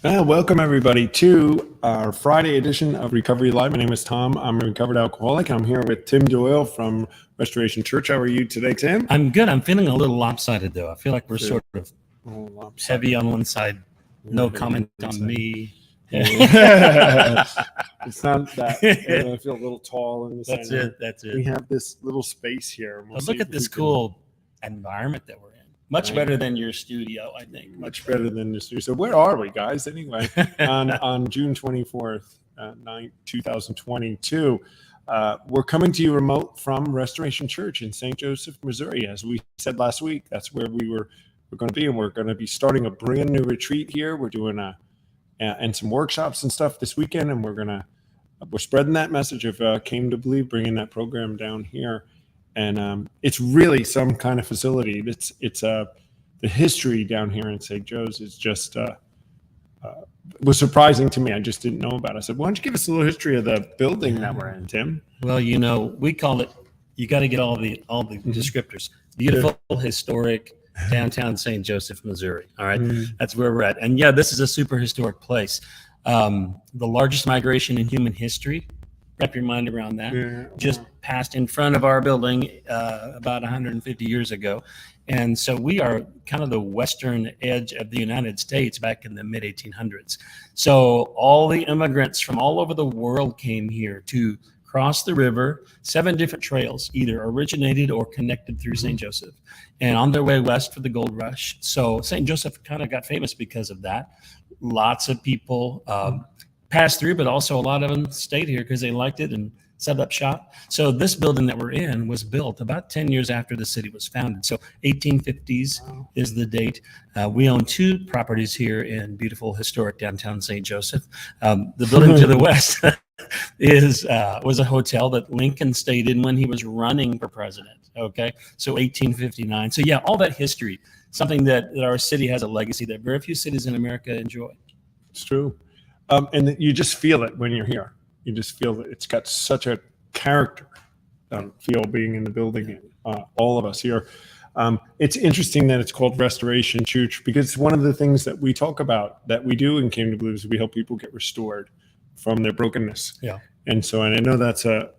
Welcome everybody to our Friday edition of Recovery Live. My name is Tom. I'm a recovered alcoholic. I'm here with Tim Doyle from Restoration Church. How are you today, Tim? I'm good. I'm feeling a little lopsided though. I feel like we're Good. sort of heavy on one side. No comment on me. It's not that. I feel a little tall in the That's center. it. That's We it. have this little space here. But look at this cool environment that we're in. Much better than your studio, I think. Much better than the studio. So where are we, guys? Anyway, on June 24th, 2022, we're coming to you remote from Restoration Church in St. Joseph, Missouri. As we said last week, that's where we're going to be, and we're going to be starting a brand new retreat here. We're doing and some workshops and stuff this weekend, and we're spreading that message of Came to Believe, bringing that program down here. And it's really some kind of facility. It's the history down here in St. Joe's is just was surprising to me. I just didn't know about it. I said, why don't you give us a little history of the building that we're in, Tim? Well, we call it. You got to get all the descriptors. Beautiful, historic downtown St. Joseph, Missouri. All right, that's where we're at. And yeah, this is a super historic place. The largest migration in human history. Wrap your mind around that. Yeah. Just passed in front of our building about 150 years ago. And so we are kind of the western edge of the United States back in the mid 1800s. So all the immigrants from all over the world came here to cross the river. 7 different trails either originated or connected through St. Joseph and on their way west for the gold rush. So St. Joseph kind of got famous because of that. Lots of people passed through, but also a lot of them stayed here because they liked it and set up shop. So this building that we're in was built about 10 years after the city was founded. So 1850s is the date. We own 2 properties here in beautiful historic downtown St. Joseph. The building to the west was a hotel that Lincoln stayed in when he was running for president. Okay, so 1859. So yeah, all that history, something that our city has a legacy that very few cities in America enjoy. It's true. And you just feel it when you're here. You just feel that it's got such a character feel being in the building. All of us here. It's interesting that it's called Restoration Church because one of the things that we talk about that we do in Came to Believe is we help people get restored from their brokenness. Yeah. And so, and I know that's a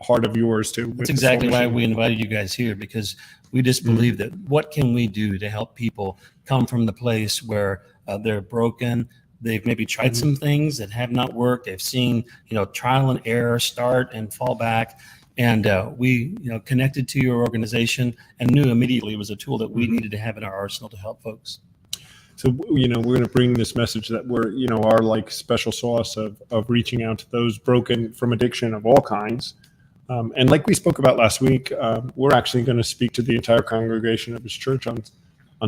heart of yours too. That's exactly why we invited you guys here, because we just believe that what can we do to help people come from the place where they're broken. They've maybe tried some things that have not worked. They've seen, trial and error, start and fall back. And we, connected to your organization and knew immediately it was a tool that we needed to have in our arsenal to help folks. So, we're going to bring this message that we're, our like special sauce of reaching out to those broken from addiction of all kinds. And like we spoke about last week, we're actually going to speak to the entire congregation of his church on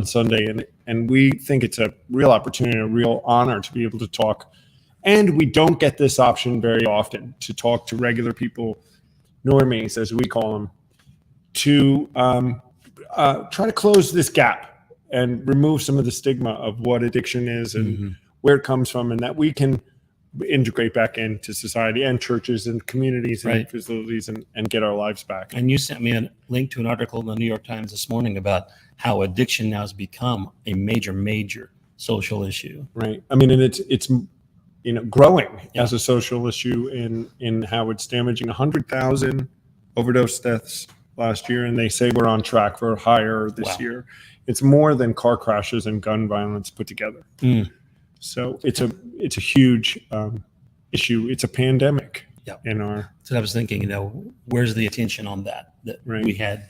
Sunday. And we think it's a real opportunity, a real honor to be able to talk. And we don't get this option very often to talk to regular people, normies, as we call them, to try to close this gap and remove some of the stigma of what addiction is and where it comes from, and that we can integrate back into society and churches and communities and facilities and get our lives back. And you sent me a link to an article in the New York Times this morning about how addiction now has become a major social issue. Right. I mean, and it's growing as a social issue in how it's damaging 100,000 overdose deaths last year, and they say we're on track for higher this year. It's more than car crashes and gun violence put together. So it's a huge issue. It's a pandemic in our. So I was thinking, where's the attention on that we had,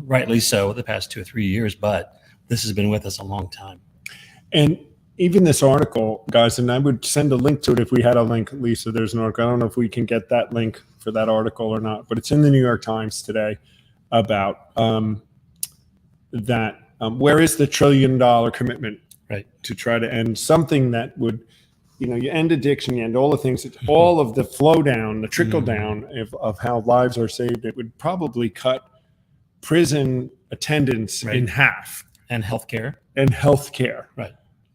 rightly so the past 2 or 3 years, but this has been with us a long time. And even this article, guys, and I would send a link to it if we had a link, Lisa. There's an article. I don't know if we can get that link for that article or not, but it's in the New York Times today about that. Where is the $1 trillion commitment to try to end something that would, you end addiction, you end all the things, all of the flow down, the trickle down of how lives are saved. It would probably cut prison attendance in half. And healthcare. Right.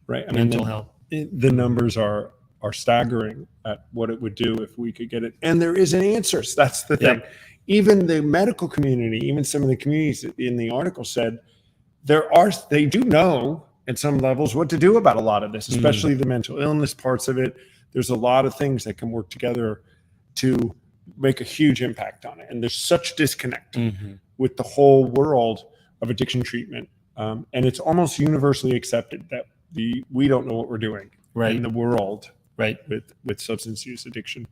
I Mental health. The numbers are staggering at what it would do if we could get it. And there is an answer. So that's the thing. Even the medical community, even some of the communities in the article said, they do know at some levels what to do about a lot of this, especially the mental illness parts of it. There's a lot of things that can work together to make a huge impact on it. And there's such disconnect with the whole world of addiction treatment. And it's almost universally accepted that we don't know what we're doing in the world with substance use addiction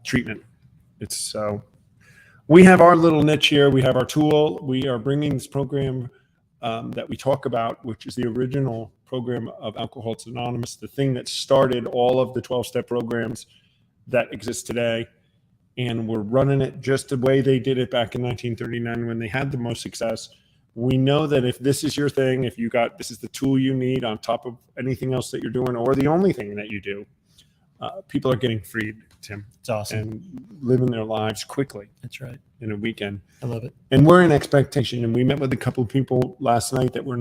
treatment. It's so we have our little niche here. We have our tool. We are bringing this program that we talk about, which is the original program of Alcoholics Anonymous, the thing that started all of the 12-step programs that exist today. And we're running it just the way they did it back in 1939 when they had the most success. We know that if this is your thing, if this is the tool you need on top of anything else that you're doing, or the only thing that you do, people are getting freed, Tim. It's awesome. And living their lives quickly. That's right. In a weekend. I love it. And we're in expectation. And we met with a couple of people last night that we're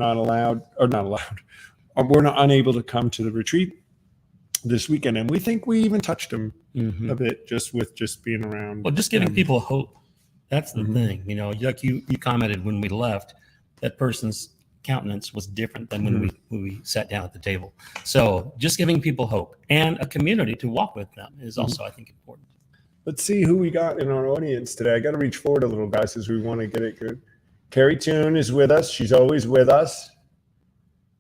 unable to come to the retreat this weekend. And we think we even touched them a bit just being around. Well, just giving people hope. That's the thing. You know, like you commented when we left, that person's countenance was different than when we sat down at the table. So just giving people hope and a community to walk with them is also, I think, important. Let's see who we got in our audience today. I got to reach forward a little, guys, because we want to get it good. Carrie Toon is with us. She's always with us.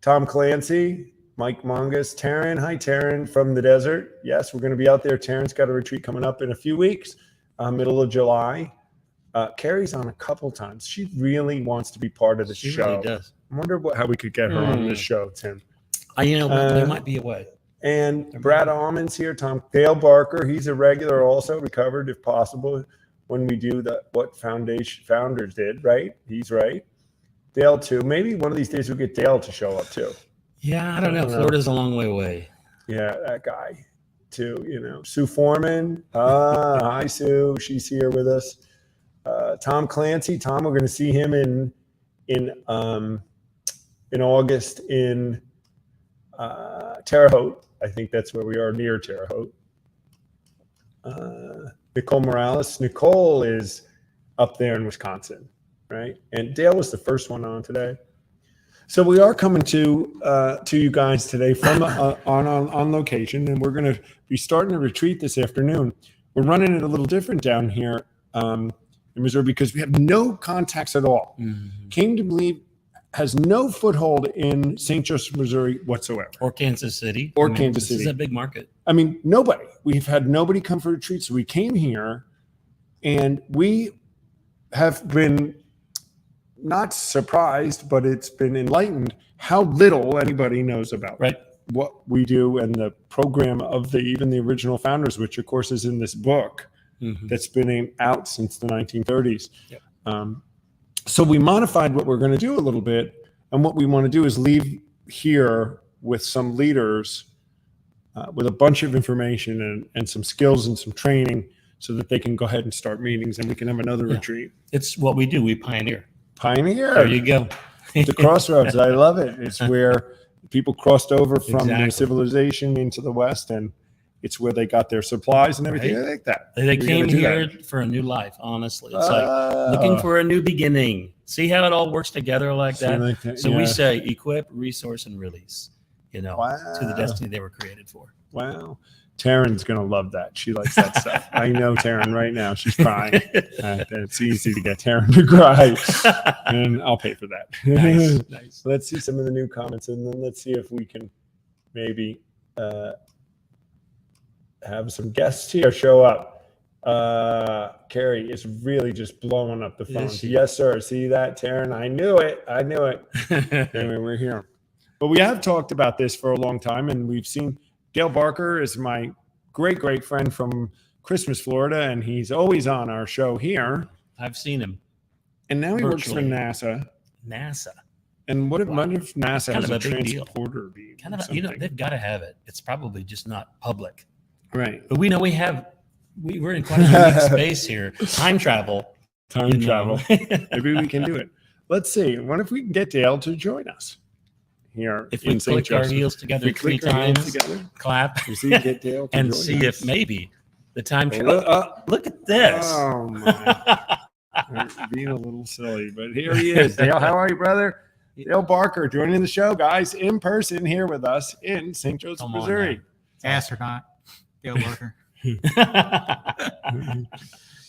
Tom Clancy, Mike Mongus, Taryn. Hi, Taryn from the desert. Yes, we're going to be out there. Taryn's got a retreat coming up in a few weeks, middle of July. Carrie's on a couple times. She really wants to be part of the show. She really does. I wonder how we could get her on this show, Tim. There might be a way. And Brad Almond's here. Dale Barker, he's a regular, also recovered if possible. When we do what Foundation Founders did, right? He's right. Dale too. Maybe one of these days we'll get Dale to show up too. Yeah, I don't know. Florida's a long way away. Yeah, that guy too. You know, Sue Foreman. Hi, Sue. She's here with us. Tom Clancy. Tom, we're going to see him in August in Terre Haute. I think that's where we are, near Terre Haute. Nicole Morales. Nicole is up there in Wisconsin, right? And Dale was the first one on today. So we are coming to you guys today from on location, and we're going to be starting a retreat this afternoon. We're running it a little different down here in Missouri because we have no contacts at all. Came to believe has no foothold in St. Joseph, Missouri whatsoever. Or Kansas City. Kansas City. This is a big market. I mean, nobody. We've had nobody come for a retreat. So we came here and we have been not surprised, but it's been enlightened how little anybody knows about what we do and the program of even the original founders, which of course is in this book that's been out since the 1930s. Yep. So we modified what we're going to do a little bit. And what we want to do is leave here with some leaders with a bunch of information and some skills and some training so that they can go ahead and start meetings and we can have another retreat. It's what we do. We pioneer. There you go. The crossroads. I love it. It's where people crossed over from their civilization into the West, and it's where they got their supplies and everything. I like that. They came here for a new life, honestly. It's like looking for a new beginning. See how it all works together like that? So we say equip, resource, and release, to the destiny they were created for. Wow. Taryn's going to love that. She likes that stuff. I know Taryn right now. She's crying. It's easy to get Taryn to cry. And I'll pay for that. Nice. Let's see some of the new comments, and then let's see if we can maybe have some guests here show up. Carrie is really just blowing up the phone. Yes, sir. See that, Taryn? I knew it. Anyway, we're here. But we have talked about this for a long time, and we've seen Dale Barker is my great friend from Christmas, Florida, and he's always on our show here. I've seen him. And now he works for NASA. And what if NASA has a transporter beam? They've got to have it. It's probably just not public. Right. But we know we're in quite a unique space here. Time travel. Maybe we can do it. Let's see. What if we can get Dale to join us here? If we click our heels together 3 times, clap, get Dale to and see us. If maybe the time travel. Look at this. Oh, my. Being a little silly, but here he is. Dale, how are you, brother? Dale Barker joining the show, guys, in person here with us in St. Joseph, Come on Missouri. Astronaut, Dale Barker.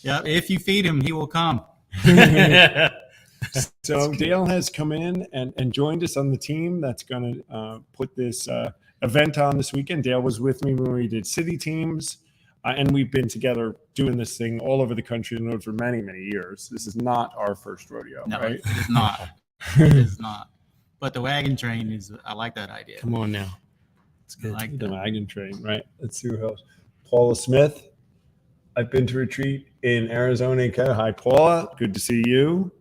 Yeah, if you feed him, he will come. So Dale has come in and joined us on the team that's going to put this event on this weekend. Dale was with me when we did city teams, and we've been together doing this thing all over the country and for many, many years. This is not our first rodeo, No, right? it is not. It is not. But the wagon train is, I like that idea. Come on now. It's I good. like The that. wagon train, right? Let's see who else. Paula Smith. I've been to retreat in Arizona. Hi, Paula. Good to see you.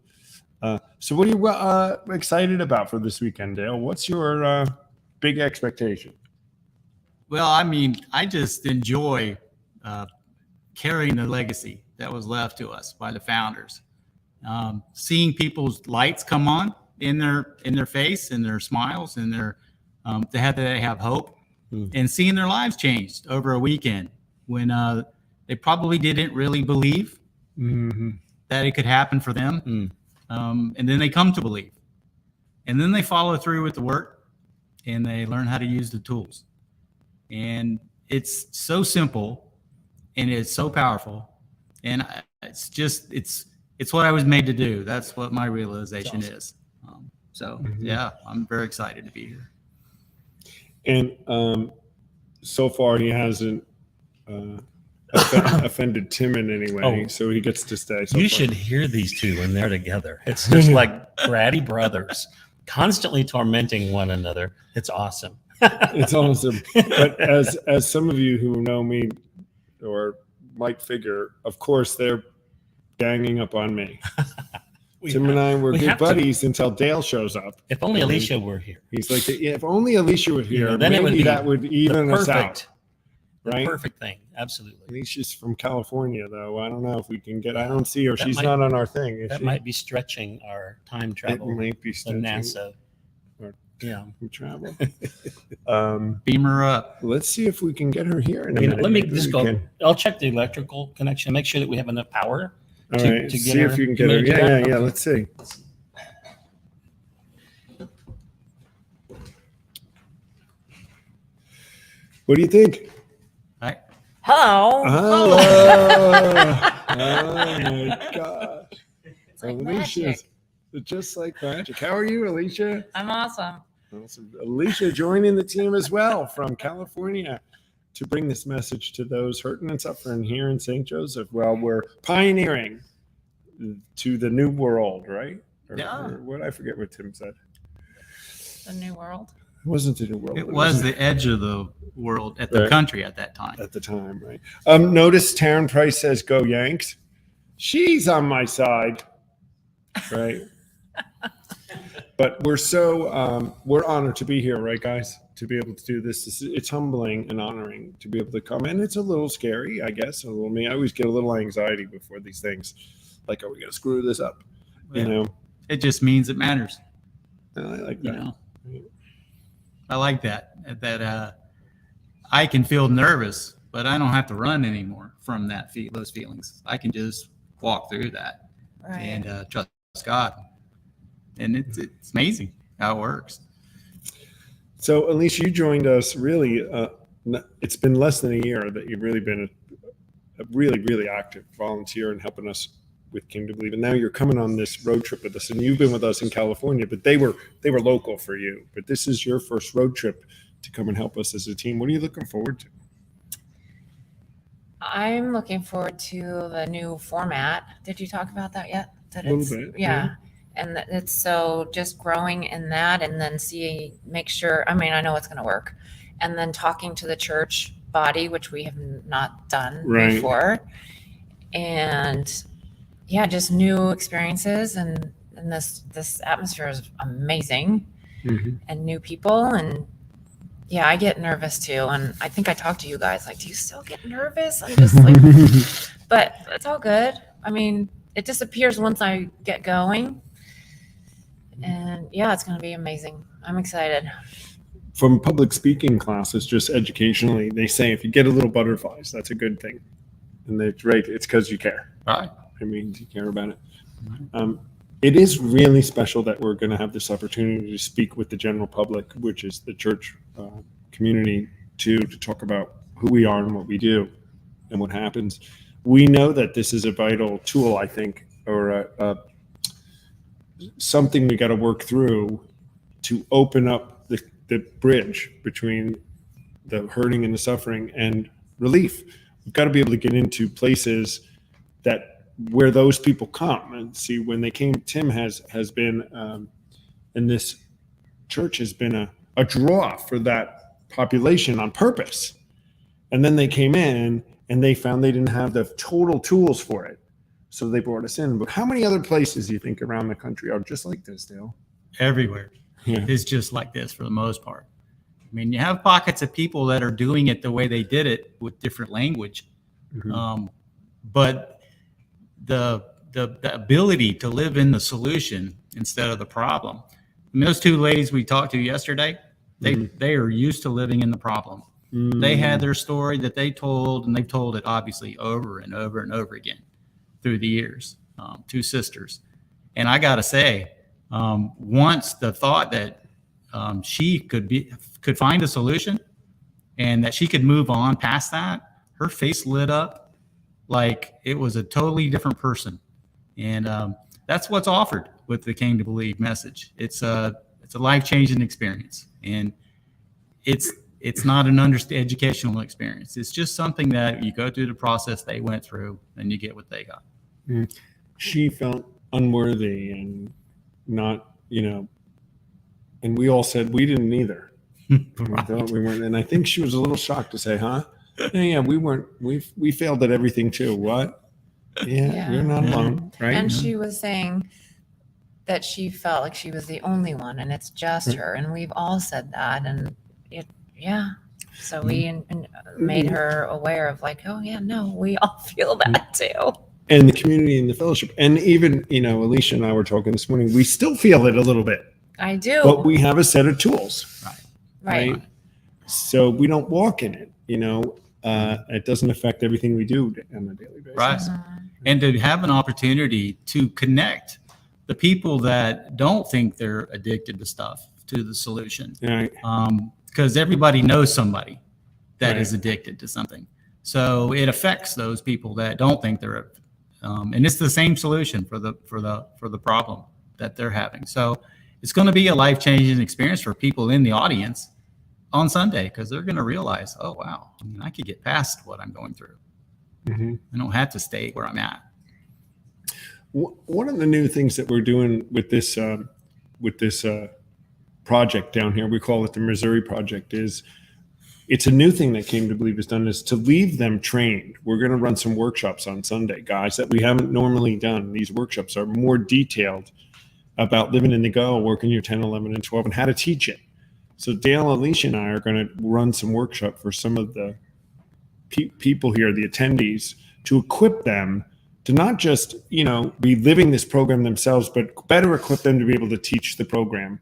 So what are you excited about for this weekend, Dale? What's your big expectation? Well, I mean, I just enjoy carrying the legacy that was left to us by the founders. Seeing people's lights come on in their face and their smiles and their they have hope, and seeing their lives changed over a weekend when they probably didn't really believe that it could happen for them. And then they come to believe, and then they follow through with the work, and they learn how to use the tools. And it's so simple, and it's so powerful, and it's what I was made to do. That's what my realization is. Yeah, I'm very excited to be here. And so far, he hasn't offended Tim in any way, so he gets to stay. So You far. should hear these two when they're together. It's just like bratty brothers, constantly tormenting one another. It's awesome. It's awesome. But as some of you who know me or might figure, of course, they're ganging up on me. Tim and I were we good have to. buddies until Dale shows up. If only Alicia were here. He's like, yeah, if only Alicia were here, know, then maybe it would be that would even us out. Perfect. Right? Perfect thing. Absolutely. Alicia's from California, though. I don't know if we can get. I don't see her. That She's might- not on our thing. Is That she? might be stretching our time It travel. might be The stretching NASA. Or- Yeah. travel. Beam her up. Let's see if we can get her here in a You know, minute. let me Maybe just we go. can. I'll check the electrical connection. Make sure that we have enough power. All to- right. to get See her. if you can You get her. want me to do Yeah, that? yeah. Okay. Let's see. What do you think? Right? Hello. Oh, oh my gosh. It's like Alicia's magic. just like magic. How are you, Alicia? I'm awesome. Awesome. Alicia joining the team as well from California to bring this message to those hurting and suffering here in St. Joseph. Well, we're pioneering to the new world, right? Yeah. Or what? I forget what Tim said. The new world. It wasn't the new world. It was the edge of the world at the Right. country at that time. at the time, right? Notice Taryn Price says, "Go Yanks." She's on my side, right? But we're so we're honored to be here, right, guys? To be able to do this, it's humbling and honoring to be able to come. And it's a little scary, I guess. A little me. I always get a little anxiety before these things. Like, are we going to screw this up? You know, It just means it matters. and I like You that. know, I like that I can feel nervous, but I don't have to run anymore from those feelings. I can just walk through that Right. and trust God. And it's amazing how it works. So, Alicia, you joined us really. It's been less than a year that you've really been a really, really active volunteer and helping us with Came to Believe. And now you're coming on this road trip with us, and you've been with us in California, but they were local for you. But this is your first road trip to come and help us as a team. What are you looking forward to? I'm looking forward to the new format. Did you talk about that yet? That A little it's, bit, yeah. And that it's so just growing in that and then make sure, I mean, I know it's going to work. And then talking to the church body, which we have not done Right. before. And yeah, just new experiences and this atmosphere is amazing. And new people. And yeah, I get nervous too. And I think I talked to you guys like, do you still get nervous? I'm just like, but it's all good. I mean, it disappears once I get going. And yeah, it's going to be amazing. I'm excited. From public speaking classes, just educationally, they say if you get a little butterflies, that's a good thing. And that's right. It's because you care. Right. I mean, you care about it. it is really special that we're going to have this opportunity to speak with the general public, which is the church community, to talk about who we are and what we do and what happens. We know that this is a vital tool, I think, or something we got to work through to open up the bridge between the hurting and the suffering and relief. We've got to be able to get into places where those people come and see when they came. Tim has been, and this church has been a draw for that population on purpose. And then they came in and they found they didn't have the total tools for it. So they brought us in. But how many other places do you think around the country are just like this, Dale? Everywhere Yeah. is just like this for the most part. I mean, you have pockets of people that are doing it the way they did it with different language. Mhm. But the ability to live in the solution instead of the problem. I mean, those two ladies we talked to yesterday, they are used to living in the problem. They had their story that they told, and they've told it obviously over and over and over again through the years. Two sisters, and I got to say, once the thought that she could find a solution and that she could move on past that, her face lit up like it was a totally different person. And that's what's offered with the Came to Believe message. It's a life-changing experience, and it's not an educational experience. It's just something that you go through the process they went through and you get what they got. She felt unworthy and not, and we all said we didn't either. We thought we weren't, and I think she was a little shocked to say, huh? Yeah, we weren't. We failed at everything too. What? Yeah. You're not alone, right? And she was saying that she felt like she was the only one, and it's just her. And we've all said that, and so we made her aware of like, oh yeah, no, we all feel that too. And the community and the fellowship, and even Alicia and I were talking this morning. We still feel it a little bit, I do. but we have a set of tools, right. So we don't walk in it. It doesn't affect everything we do on a daily basis. Right. And to have an opportunity to connect the people that don't think they're addicted to stuff to the solution. Right. Because everybody knows somebody that is addicted to something. So it affects those people that don't think they're, and it's the same solution for the problem that they're having. So it's going to be a life-changing experience for people in the audience on Sunday, because they're going to realize, oh, wow, I could get past what I'm going through. Mm-hmm. I don't have to stay where I'm at. One of the new things that we're doing with this project down here, we call it the Missouri Project, is it's a new thing that Came to Believe has done, is to leave them trained. We're going to run some workshops on Sunday, guys, that we haven't normally done. These workshops are more detailed about living in the go, working your 10, 11, and 12, and how to teach it. So Dale, Alicia, and I are going to run some workshop for some of the people here, the attendees, to equip them to not just, be living this program themselves, but better equip them to be able to teach the program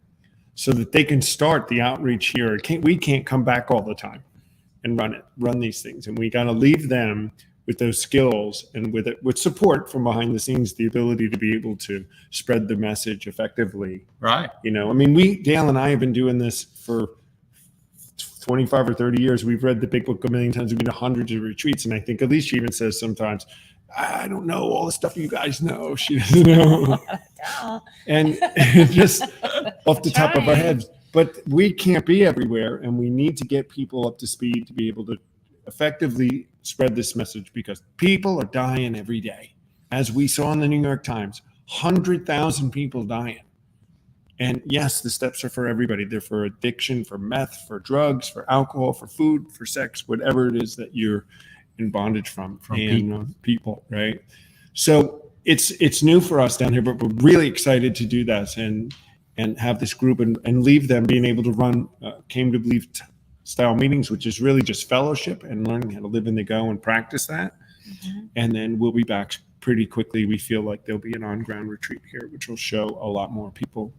so that they can start the outreach here. We can't come back all the time and run these things. And we got to leave them with those skills and with support from behind the scenes, the ability to be able to spread the message effectively. Right. Dale and I have been doing this for 25 or 30 years. We've read the Big Book a million times. We've been to hundreds of retreats. And I think Alicia even says sometimes, I don't know all the stuff you guys know. She doesn't know. And just off the top of our heads. But we can't be everywhere, and we need to get people up to speed to be able to effectively spread this message, because people are dying every day. As we saw in the New York Times, 100,000 people dying. And yes, the steps are for everybody. They're for addiction, for meth, for drugs, for alcohol, for food, for sex, whatever it is that you're in bondage from people, right? So it's new for us down here, but we're really excited to do this and have this group and leave them being able to run Came to Believe style meetings, which is really just fellowship and learning how to live in the go and practice that. Mm-hmm. And then we'll be back pretty quickly. We feel like there'll be an on-ground retreat here, which will show a lot more people.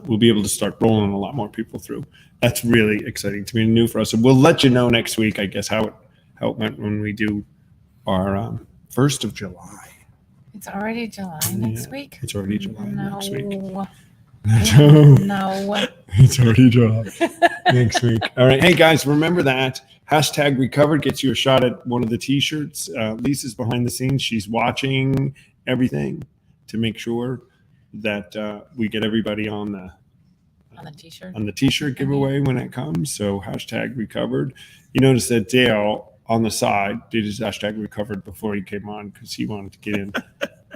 We'll be able to start rolling a lot more people through. That's really exciting to me and new for us. And we'll let you know next week, I guess, how it went when we do our 1st of July. It's already July next Yeah, week. It's already July No. next week. No. It's already July next week. All right. Hey, guys, remember that. Hashtag recovered gets you a shot at one of the T-shirts. Lisa's behind the scenes. She's watching everything to make sure that we get everybody on the T-shirt giveaway when it comes. So hashtag recovered. You notice that Dale on the side did his hashtag recovered before he came on because he wanted to get in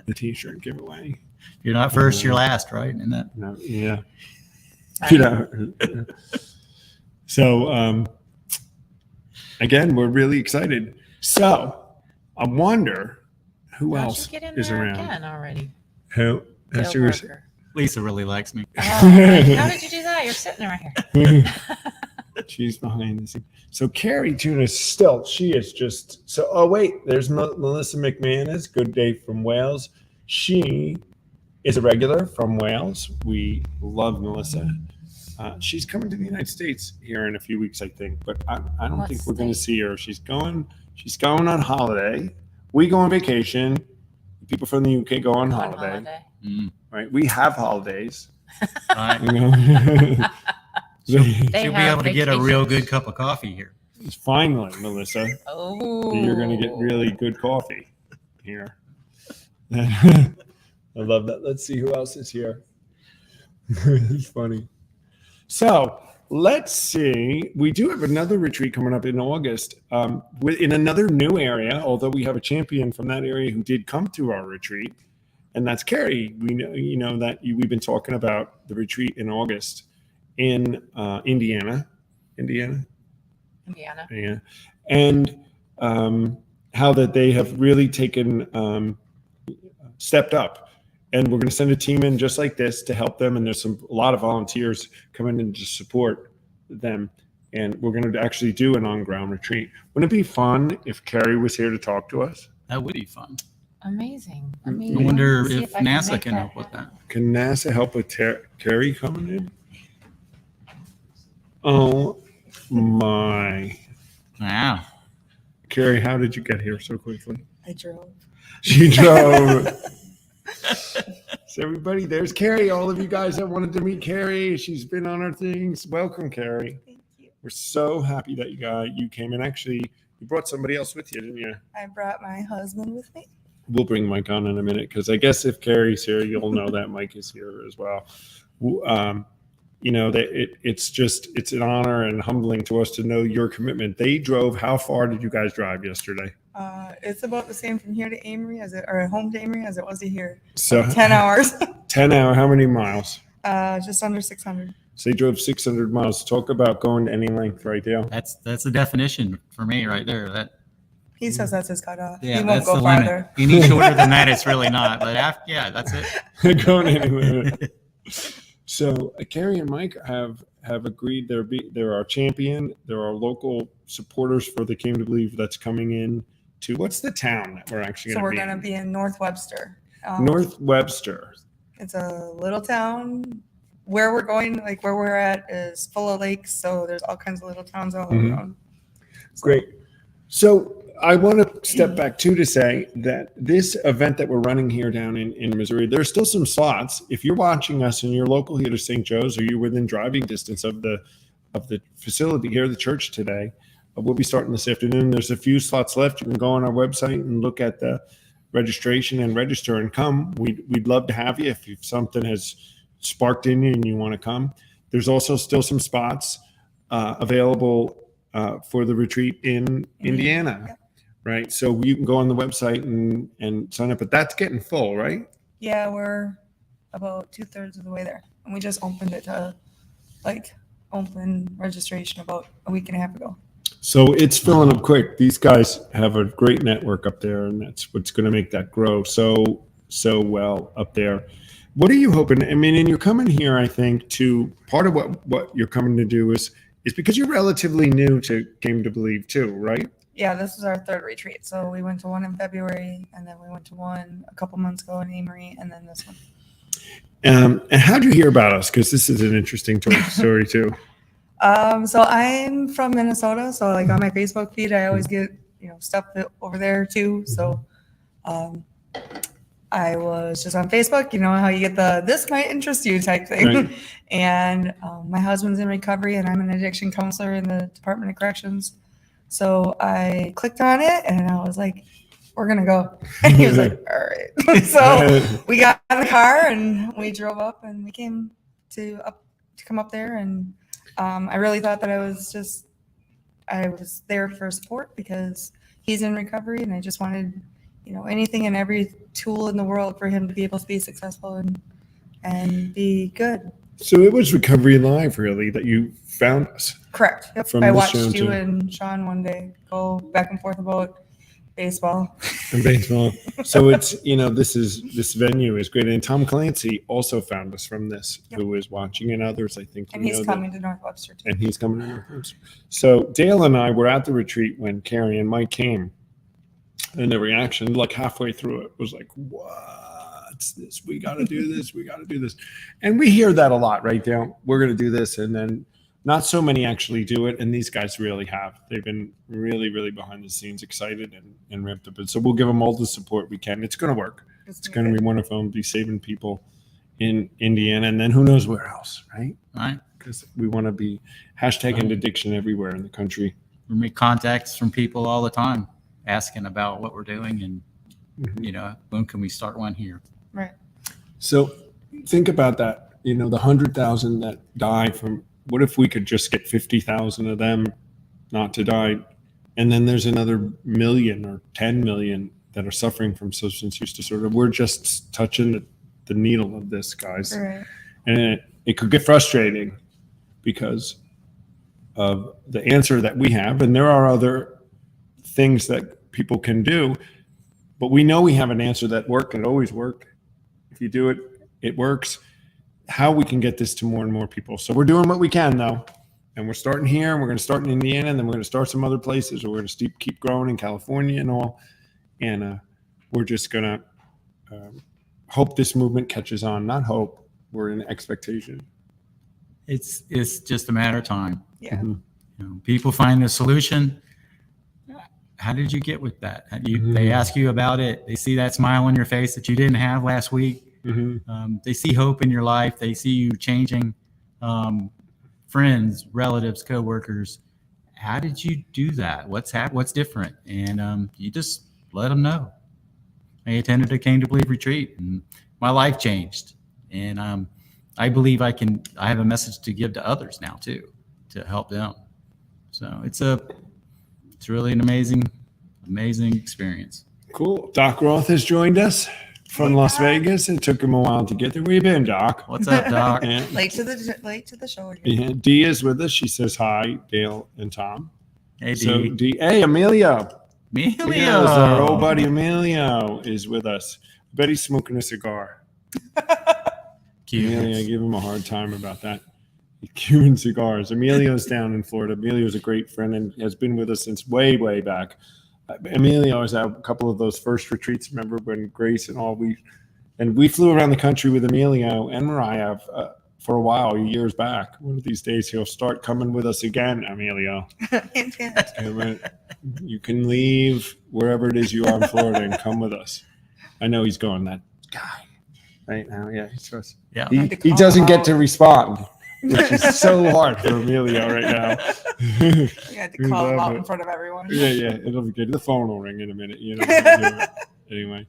the T-shirt giveaway. You're not first, you're last, right? And that. No, yeah. You know. So again, we're really excited. So I wonder who How'd else you get in is there around. again already? Who? Dale That's yours. Parker. Lisa really likes me. Oh, how did you do that? You're sitting right here. She's behind the scenes. So Carrie Tuna still, she is just so. Oh wait, there's Melissa McManus. Good day from Wales. She is a regular from Wales. We love Melissa. She's coming to the United States here in a few weeks, I think. But I don't What think we're going to state? see her. She's going on holiday. We go on vacation. People from the UK go on On holiday. Mm. Right? We have holidays. Right. You know? They You'll be have able to get a real vacations. good cup of coffee here. Finally, Melissa. Oh. You're going to get really good coffee here. I love that. Let's see who else is here. It's funny. So let's see. We do have another retreat coming up in August in another new area, although we have a champion from that area who did come to our retreat, and that's Carrie. We know, we've been talking about the retreat in August in Indiana. Indiana. Yeah. And how that they have really taken stepped up, and we're going to send a team in just like this to help them. And there's a lot of volunteers coming in to support them. And we're going to actually do an on-ground retreat. Wouldn't it be fun if Carrie was here to talk to us? That would be fun. Amazing. I wonder if NASA make can that help with happen. that. Can NASA help with Carrie coming in? Oh my. Wow. Carrie, how did you get here so quickly? I drove. She drove. So everybody, there's Carrie. All of you guys that wanted to meet Carrie, she's been on our things. Welcome, Carrie. Thank you. We're so happy that you came in. Actually, you brought somebody else with you, didn't you? I brought my husband with me. We'll bring Mike on in a minute because I guess if Carrie's here, you'll know that Mike is here as well. It's an honor and humbling to us to know your commitment. They drove. How far did you guys drive yesterday? It's about the same from here to Amory or home to Amory as it was to here. So 10 hours. 10 hours. How many miles? Just under 600. So they drove 600 miles. Talk about going to any length, right, Dale? That's the definition for me right there. That He says that's his cutoff. yeah, he won't that's go the farther. limit. Any shorter than that, it's really not. But that's it. Going any limit. So Carrie and Mike have agreed. They're our champion. They're our local supporters for the Came to Believe that's coming in to what's the town that we're actually So going we're to be going to in? be in North Webster. North Webster. It's a little town. Where we're going, like where we're at, is full of lakes. So there's all kinds of little towns all Mhm. around. Great. So I want to step back too to say that this event that we're running here down in Missouri, there's still some slots. If you're watching us and you're local here to St. Joe's or you're within driving distance of the facility here, the church today, we'll be starting this afternoon. There's a few slots left. You can go on our website and look at the registration and register and come. We'd love to have you if something has sparked in you and you want to come. There's also still some spots available for the retreat in Indiana. Yep. Right. So you can go on the website and sign up, but that's getting full, right? Yeah, we're about 2/3 of the way there. And we just opened it to open registration about a week and a half ago. So it's filling up quick. These guys have a great network up there, and that's what's going to make that grow so well up there. What are you hoping? I mean, and you're coming here, I think, to part of what you're coming to do is because you're relatively new to Came to Believe too, right? Yeah, this is our third retreat. So we went to one in February, and then we went to one a couple months ago in Amory, and then this one. And how'd you hear about us? Because this is an interesting story too. So I'm from Minnesota. So like on my Facebook feed, I always get stuff over there too. So I was just on Facebook, you know how you get the "this might interest you" type thing. Right. And my husband's in recovery, and I'm an addiction counselor in the Department of Corrections. So I clicked on it, and I was like, "We're gonna go." And he was like, "All right." So we got in the car and we drove up, and we came to come up there, and I really thought that I was there for support because he's in recovery, and I just wanted, you know, anything and every tool in the world for him to be able to be successful and be good. So it was Recovery Live, really, that you found us. Correct. Yep. From I the watched show, you too. and Sean one day go back and forth about baseball. In baseball. So it's, you know, this venue is great. And Tom Clancy also found us from this, Yep. who is watching, and others, I think. And he's coming to North Webster too. And he's coming to North Webster. So Dale and I were at the retreat when Carrie and Mike came. And the reaction, like halfway through it, was like, what's this? We got to do this. We got to do this. And we hear that a lot, right, Dale? We're going to do this. And then not so many actually do it. And these guys really have. They've been really, really behind the scenes, excited and ramped up. And so we'll give them all the support we can. It's going to work. It's going to be wonderful and be saving people in Indiana. And then who knows where else, right? Right. Because we want to be hashtag addiction everywhere in the country. We make contacts from people all the time asking about what we're doing and, Mhm. you know, when can we start one here? Right. So think about that. You know, the 100,000 that die from, what if we could just get 50,000 of them not to die? And then there's another million or 10 million that are suffering from substance use disorder. We're just touching the needle of this, guys. Right. And it could get frustrating because of the answer that we have. And there are other things that people can do, but we know we have an answer that works and always worked. If you do it, it works. How we can get this to more and more people. So we're doing what we can, though. And we're starting here, and we're going to start in Indiana, and then we're going to start some other places. We're going to keep growing in California and all. And we're just going to hope this movement catches on. Not hope. We're in expectation. It's just a matter of time. Yeah. Mhm. You know, people find the solution. How did you get with that? They ask you about it. They see that smile on your face that you didn't have last week. Mm-hmm. They see hope in your life. They see you changing friends, relatives, coworkers. How did you do that? What's different? And you just let them know. I attended a Came to Believe retreat, and my life changed. And I believe I have a message to give to others now too, to help them. So it's really an amazing experience. Cool. Doc Roth has joined us from Las Vegas. It took him a while to get there. Where you been, Doc? What's up, Doc? Yeah. Late to the show. Yeah. Dee is with us. She says hi, Dale and Tom. Hey, So D. Dee, hey, Emilio. Emilio. Yes, our old buddy Emilio is with us. I bet he's smoking a cigar. Emilio, I give him a hard time about that. Cuban cigars. Emilio's down in Florida. Emilio's a great friend and has been with us since way, way back. Emilio was at a couple of those first retreats. Remember when Grace and all we flew around the country with Emilio and Mariah for a while, years back. One of these days he'll start coming with us again, Emilio. And you can leave wherever it is you are in Florida and come with us. I know he's going, that guy right now. Yeah, he's just, Yeah. he doesn't get to respond, which is so hard for Emilio right now. You had to We call him love out it. in front of everyone. Yeah, it'll be good. The phone will ring in a minute. You know. Anyway,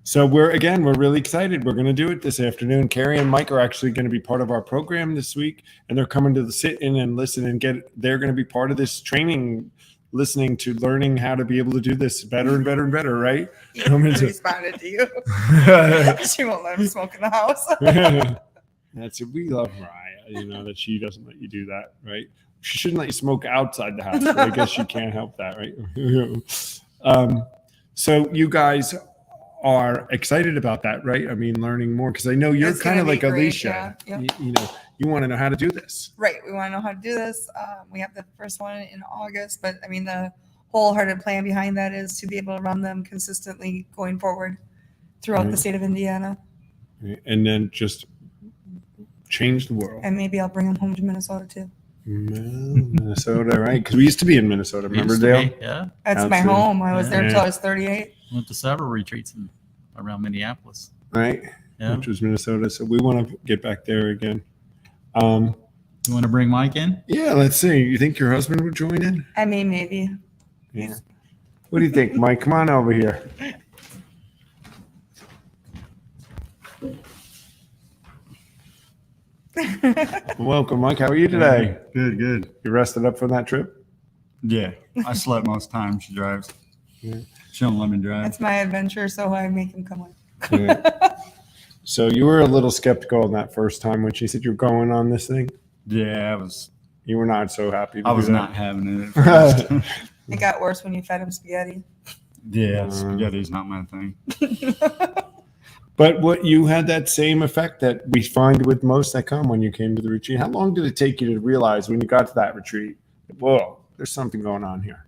so we're really excited. We're going to do it this afternoon. Carrie and Mike are actually going to be part of our program this week, and they're coming to sit in and listen and they're going to be part of this training, listening to learning how to be able to do this better and better and better. Right? He I'm into- responded to you. She won't let him smoke in the house. We love Mariah. That she doesn't let you do that, right? She shouldn't let you smoke outside the house, but I guess she can't help that, right? So you guys are excited about that, right? I mean, learning more, because I know you're It's kind of gonna be like great, Alicia. yeah. You want to know how to do this. Right. We want to know how to do this. We have the first one in August, but I mean, the wholehearted plan behind that is to be able to run them consistently going forward throughout the state of Indiana. And then just change the world. And maybe I'll bring them home to Minnesota too. Minnesota, right? Because we used to be in Minnesota. Remember, Used to Dale? be, yeah. That's my Absolutely. home. I was there Yeah. until I was 38. Went to several retreats around Minneapolis. right? Yeah. Which was Minnesota. So we want to get back there again. You want to bring Mike in? Yeah, let's see. You think your husband would join in? I mean, maybe. Yeah. What do you think, Mike? Come on over here. Welcome, Mike. How are you today? Good, good. You rested up from that trip? Yeah, I slept most times. She drives. Yeah. She don't let me drive. That's my adventure, so I make him come with. Yeah. So you were a little skeptical on that first time when she said you're going on this thing. Yeah, You were not so happy. To I was do that. not having it at first. It got worse when you fed him spaghetti. Yeah, spaghetti's not my thing. But what you had that same effect that we find with most that come when you came to the retreat. How long did it take you to realize when you got to that retreat? Whoa, there's something going on here.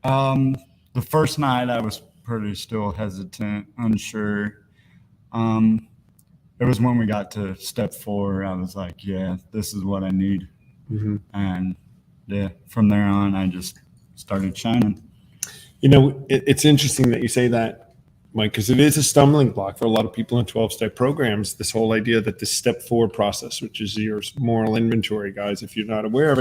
The first night I was pretty still hesitant, unsure. It was when we got to step 4, I was like, yeah, this is what I need. Mm-hmm. And yeah, from there on, I just started shining. You know, it's interesting that you say that, Mike, because it is a stumbling block for a lot of people in 12-step programs, this whole idea that the step 4 process, which is your moral inventory, guys, if you're not aware of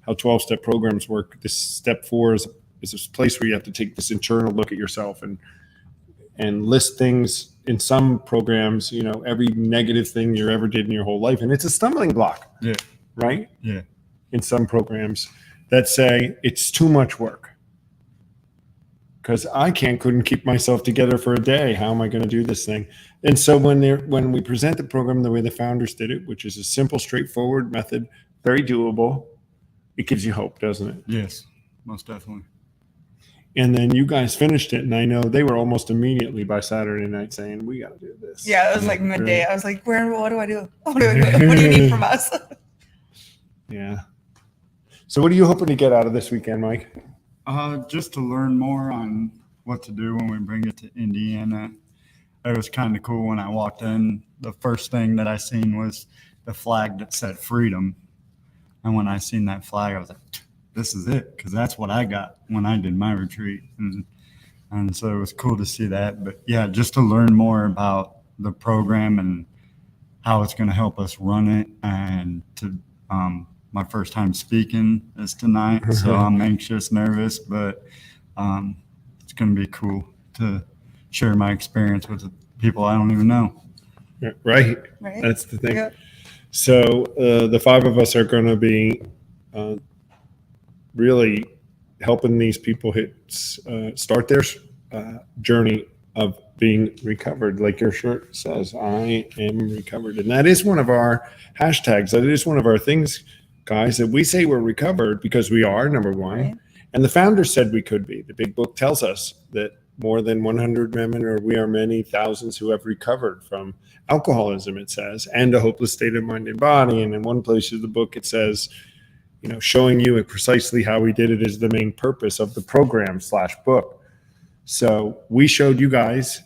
how 12-step programs work, this step 4 is this place where you have to take this internal look at yourself and list things in some programs, you know, every negative thing you ever did in your whole life. And it's a stumbling block, Yeah, right? yeah, In some programs that say it's too much work. Because I couldn't keep myself together for a day. How am I going to do this thing? And so when we present the program the way the founders did it, which is a simple, straightforward method, very doable, it gives you hope, doesn't it? yes, most definitely. And then you guys finished it, and I know they were almost immediately by Saturday night saying, "We got to do this." Yeah, it was like midday. I was like, what do I do? What do you need from us? Yeah. So what are you hoping to get out of this weekend, Mike? Just to learn more on what to do when we bring it to Indiana. It was kind of cool when I walked in. The first thing that I seen was the flag that said freedom. And when I seen that flag, I was like, this is it, because that's what I got when I did my retreat. And so it was cool to see that. But yeah, just to learn more about the program and how it's going to help us run it. And to my first time speaking is tonight, so I'm anxious, nervous, but it's going to be cool to share my experience with the people I don't even know. Right. Right? That's the thing. Yeah. So the 5 of us are going to be really helping these people start their journey of being recovered. Like your shirt says, I am recovered. And that is one of our hashtags. That is one of our things, guys, that we say we're recovered because we are, number one. Right. And the founder said we could be. The big book tells us that more than 100 women, or we are many thousands who have recovered from alcoholism, it says, and a hopeless state of mind and body. And in one place of the book, it says, you know, showing you precisely how we did it is the main purpose of the program/book. So we showed you guys,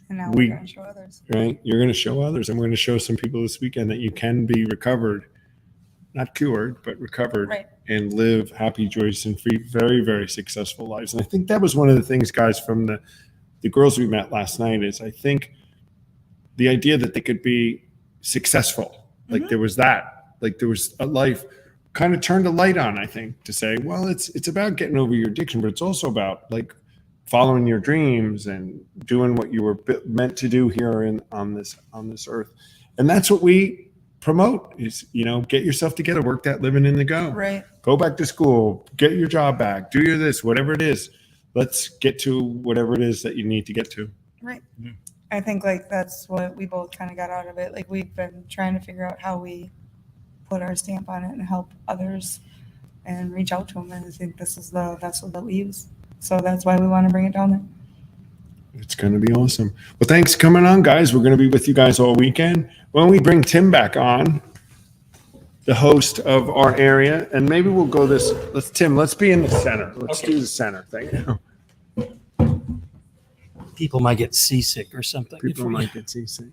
And now We- we're going to show others. right? You're going to show others, and we're going to show some people this weekend that you can be recovered, not cured, but recovered, Right. and live happy, joyous, and free, very, very successful lives. And I think that was one of the things, guys, from the girls we met last night, is I think the idea that they could be successful, like there was a life, kind of turned a light on, I think, to say, well, it's about getting over your addiction, but it's also about like following your dreams and doing what you were meant to do here on this earth. And that's what we promote is, you know, get yourself together, work that living in the go. Right. Go back to school, get your job back, do your this, whatever it is. Let's get to whatever it is that you need to get to. Right. Yeah. I think like that's what we both kind of got out of it. Like we've been trying to figure out how we put our stamp on it and help others and reach out to them. And I think this is the vessel that we use. So that's why we want to bring it down there. It's going to be awesome. Well, thanks for coming on, guys. We're going to be with you guys all weekend. When we bring Tim back on, the host of our area, and maybe we'll go Tim, let's be in the center. Let's do the center thing. People might get seasick or something. People might get seasick.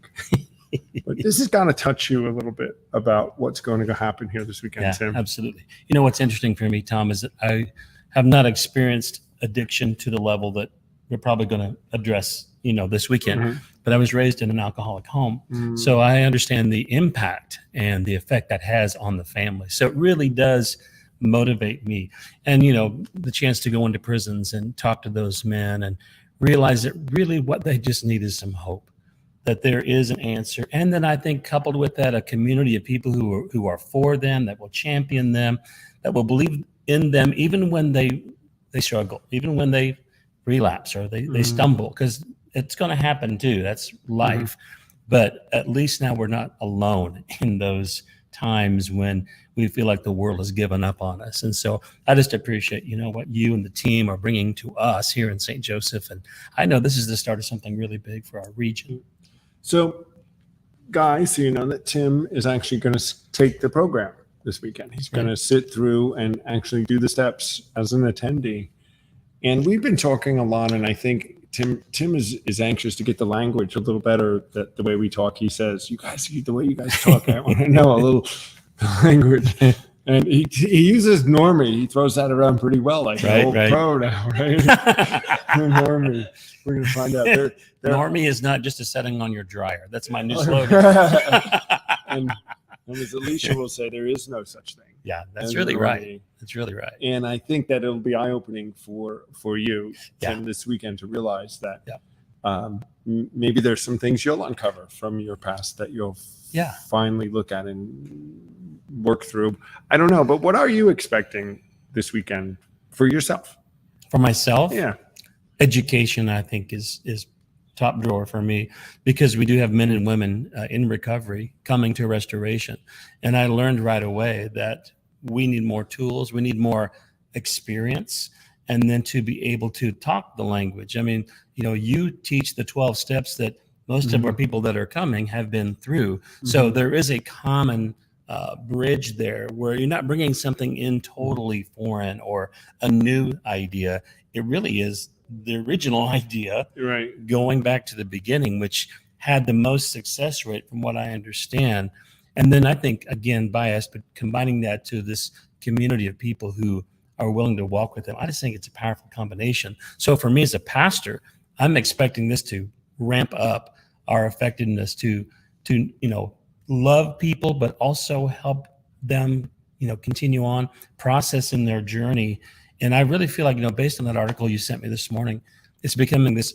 But this has got to touch you a little bit about what's going to happen here this weekend, Yeah, Tim. absolutely. You know, what's interesting for me, Tom, is that I have not experienced addiction to the level that we're probably going to address, this weekend. Mhm. But I was raised in an alcoholic home. So I understand the impact and the effect that has on the family. So it really does motivate me. And, the chance to go into prisons and talk to those men and realize that really what they just need is some hope, that there is an answer. And then I think coupled with that, a community of people who are for them, that will champion them, that will believe in them, even when they struggle, even when they relapse or they stumble, because it's going to happen too. That's life. But at least now we're not alone in those times when we feel like the world has given up on us. And so I just appreciate, what you and the team are bringing to us here in St. Joseph. And I know this is the start of something really big for our region. So, guys, you know that Tim is actually going to take the program this weekend. He's going to sit through and actually do the steps as an attendee. And we've been talking a lot, and I think Tim is anxious to get the language a little better, that the way we talk. He says, the way you guys talk, I want to know a little language. And he uses normie. He throws that around pretty well, like an old pro now, right? Normie. We're going to find out. Normie is not just a setting on your dryer. That's my new slogan. and as Alicia will say, there is no such thing. Yeah, that's really right. That's really right. And I think that it'll be eye-opening for you, Tim, this weekend to realize that maybe there's some things you'll uncover from your past that you'll finally look at and work through. I don't know, but what are you expecting this weekend for yourself? For myself? Yeah. Education, I think, is top drawer for me, because we do have men and women in recovery coming to restoration. And I learned right away that we need more tools, we need more experience, and then to be able to talk the language. I mean, you teach the 12 steps that most of our people that are coming have been through. So there is a common bridge there where you're not bringing something in totally foreign or a new idea. It really is the original idea, Right. going back to the beginning, which had the most success rate from what I understand. And then I think, again, biased, but combining that to this community of people who are willing to walk with them, I just think it's a powerful combination. So for me as a pastor, I'm expecting this to ramp up our effectiveness to love people, but also help them, continue on processing their journey. And I really feel like, based on that article you sent me this morning, it's becoming this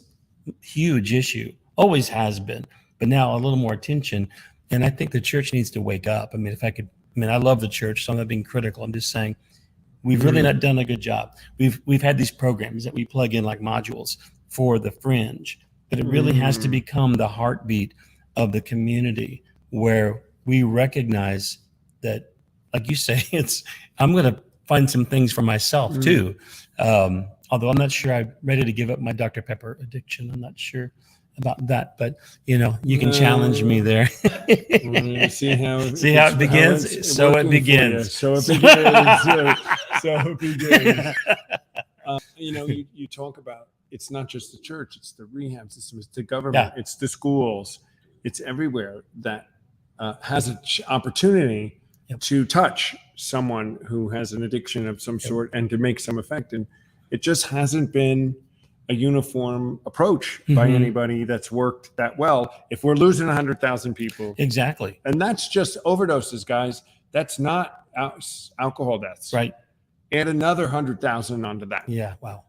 huge issue, always has been, but now a little more attention. And I think the church needs to wake up. I mean, I love the church, so I'm not being critical. I'm just saying we've really not done a good job. We've had these programs that we plug in like modules for the fringe, but it really has to become the heartbeat of the community, where we recognize that, like you say, I'm going to find some things for myself too. Although I'm not sure I'm ready to give up my Dr. Pepper addiction. I'm not sure about that, but you can challenge me there. See how it begins. So it begins. So it begins. So it begins. You talk about, it's not just the church, it's the rehab system, it's the government, it's the schools, it's everywhere that has an opportunity to touch someone who has an addiction of some sort and to make some effect. And it just hasn't been a uniform approach by anybody that's worked that well. If we're losing 100,000 people. Exactly. And that's just overdoses, guys. That's not alcohol deaths. Right. Add another 100,000 onto that. Yeah. Wow.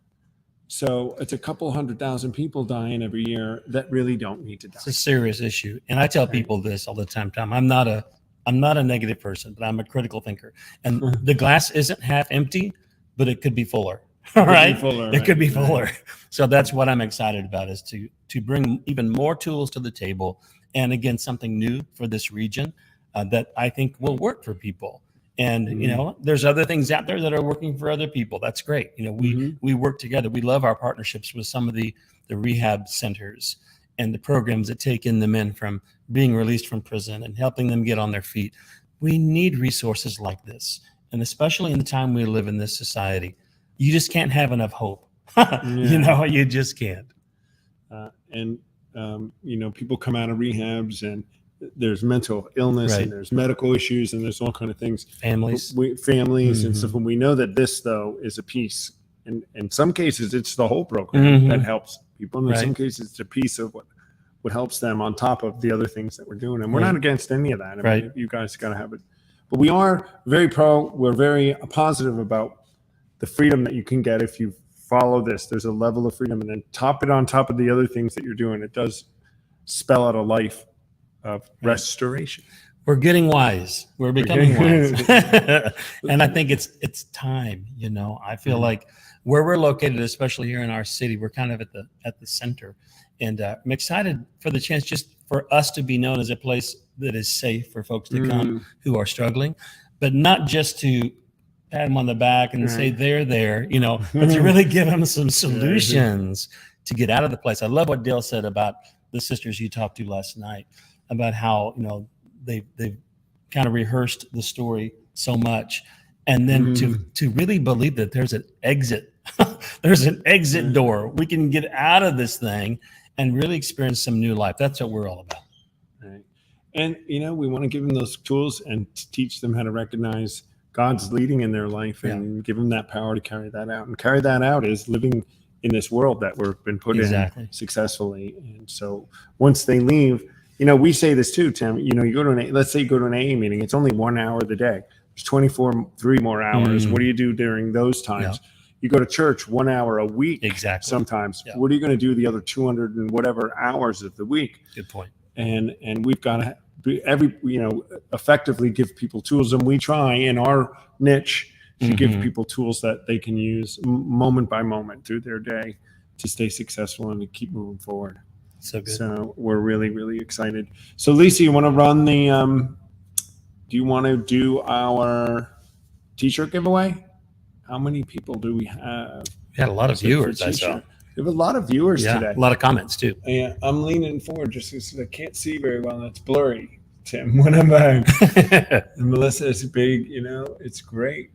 So it's a couple 100,000 people dying every year that really don't need to die. It's a serious issue. And I tell people this all the time, Tom. I'm not a negative person, but I'm a critical thinker. And the glass isn't half empty, but it could be fuller. All right. It could be fuller. So that's what I'm excited about, is to bring even more tools to the table. And again, something new for this region that I think will work for people. And, there's other things out there that are working for other people. That's great. We work together. We love our partnerships with some of the rehab centers and the programs that take in the men from being released from prison and helping them get on their feet. We need resources like this. And especially in the time we live in this society, you just can't have enough hope. You just can't. People come out of rehabs and there's mental illness and there's medical issues and there's all kind of things. Families and stuff. And we know that this, though, is a piece And in some cases, it's the whole program Mhm. that helps people. And in some Right. cases, it's a piece of what helps them on top of the other things that we're doing. And we're Right. not against any of that. I mean, Right. you guys got to have it. But we are we're very positive about the freedom that you can get if you follow this. There's a level of freedom, and then top it on top of the other things that you're doing. It does spell out a life of restoration. We're getting wise. We're becoming wise. And I think it's time, you know. I feel like where we're located, especially here in our city, we're kind of at the center. And I'm excited for the chance just for us to be known as a place that is safe for folks to come who are struggling, but not just to pat them on the back and say they're there, you know, but to really give them some solutions to get out of the place. I love what Dale said about the sisters you talked to last night, about how, you know, they've kind of rehearsed the story so much, and then to really believe that there's an exit, there's an exit door. We can get out of this thing and really experience some new life. That's what we're all about. Right. And, you know, we want to give them those tools and to teach them how to recognize God's leading in their life and give them that power to carry that out. And carry that out is living in this world that we've been put in successfully. And so once they leave, you know, we say this too, Tim, you know, you go to let's say you go to an AA meeting, it's only 1 hour of the day. There's 3 more hours. What do you do during those times? You go to church 1 hour a week. Exactly. Sometimes. Yeah. What are you going to do the other 200 and whatever hours of the week? Good point. And we've got to be effectively give people tools, and we try in our niche to give people tools that they can use moment by moment through their day to stay successful and to keep moving forward. So good. So we're really, really excited. So Lisa, you want to run the, do you want to do our t-shirt giveaway? How many people do we have? We had a lot of viewers, I saw. We have a lot of viewers Yeah, today. a lot of comments too. Yeah, I'm leaning forward just because I can't see very well, and it's blurry, Tim, when I'm back. And Melissa is big, you know, it's great.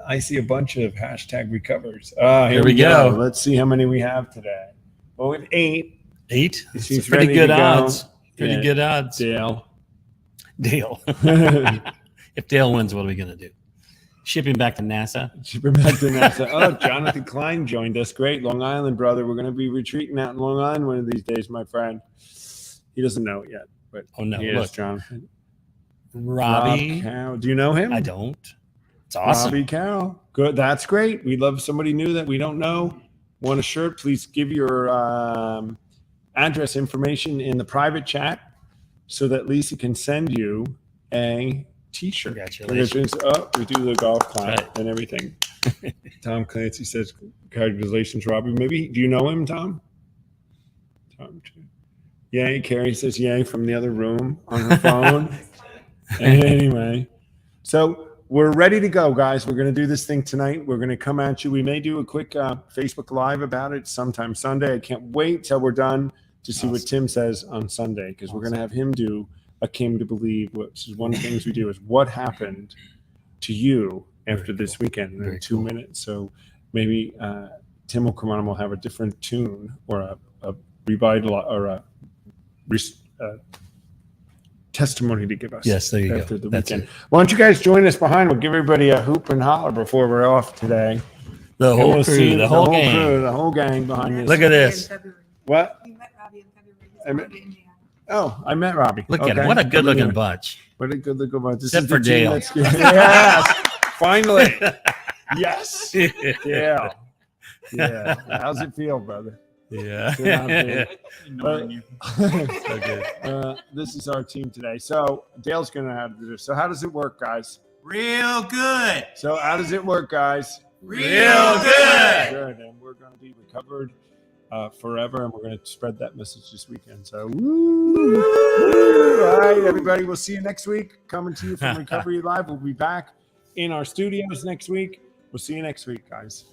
I see a bunch of hashtag recovers. Here we go. Let's see how many we have today. Well, we have 8. 8? He It's seems pretty ready good to go. odds. Pretty Yeah. good odds. Dale. Dale. If Dale wins, what are we going to do? Ship him back to NASA? Ship him back to NASA. Oh, Jonathan Klein joined us. Great. Long Island, brother. We're going to be retreating out in Long Island one of these days, my friend. He doesn't know it yet, but Oh, no. he is, Look, Jonathan. Robbie. Rob Carroll. Do you know him? I don't. It's awesome. Robbie Carroll. Good. That's great. We love somebody new that we don't know. Want a shirt? Please give your address information in the private chat so that Lisa can send you a t-shirt. Congratulations. Oh, we do the golf clap Right. and everything. Tom Clancy says, congratulations, Robbie. Maybe, do you know him, Tom? Tom, yay. Carrie says, yay, from the other room on her phone. Anyway, so we're ready to go, guys. We're going to do this thing tonight. We're going to come at you. We may do a quick Facebook Live about it sometime Sunday. I can't wait till we're done to see what Tim says on Sunday, because we're going to have him do a Came to Believe, which is one of the things we do, is what happened to you after this weekend in 2 minutes. So maybe Tim will come on and we'll have a different tune or a revital or a testimony to give us. Yes, there you after go. the That's weekend. it. Why don't you guys join us behind? We'll give everybody a hoop and holler before we're off today. The And whole we'll crew, see the whole gang. crew, the whole gang behind this. Look at this. What? You met Robbie in February. He's I met- going to Indiana. Oh, I met Robbie. Look at Okay. him. What a good looking Yeah. bunch. What a good looking bunch. This Except is the for team Dale. that's- Yes, finally. Yes. Yeah. Yeah. How's it feel, brother? Yeah. Good on Dale. Ignoring you. Okay. This is our team today. So Dale's going to have to do this. So how does it work, guys? Real good. So how does it work, guys? Real good. Good. And we're going to be recovered forever, and we're going to spread that message this weekend. So, woo. All right, everybody. We'll see you next week. Coming to you from Recovery Live. We'll be back in our studios next week. We'll see you next week, guys.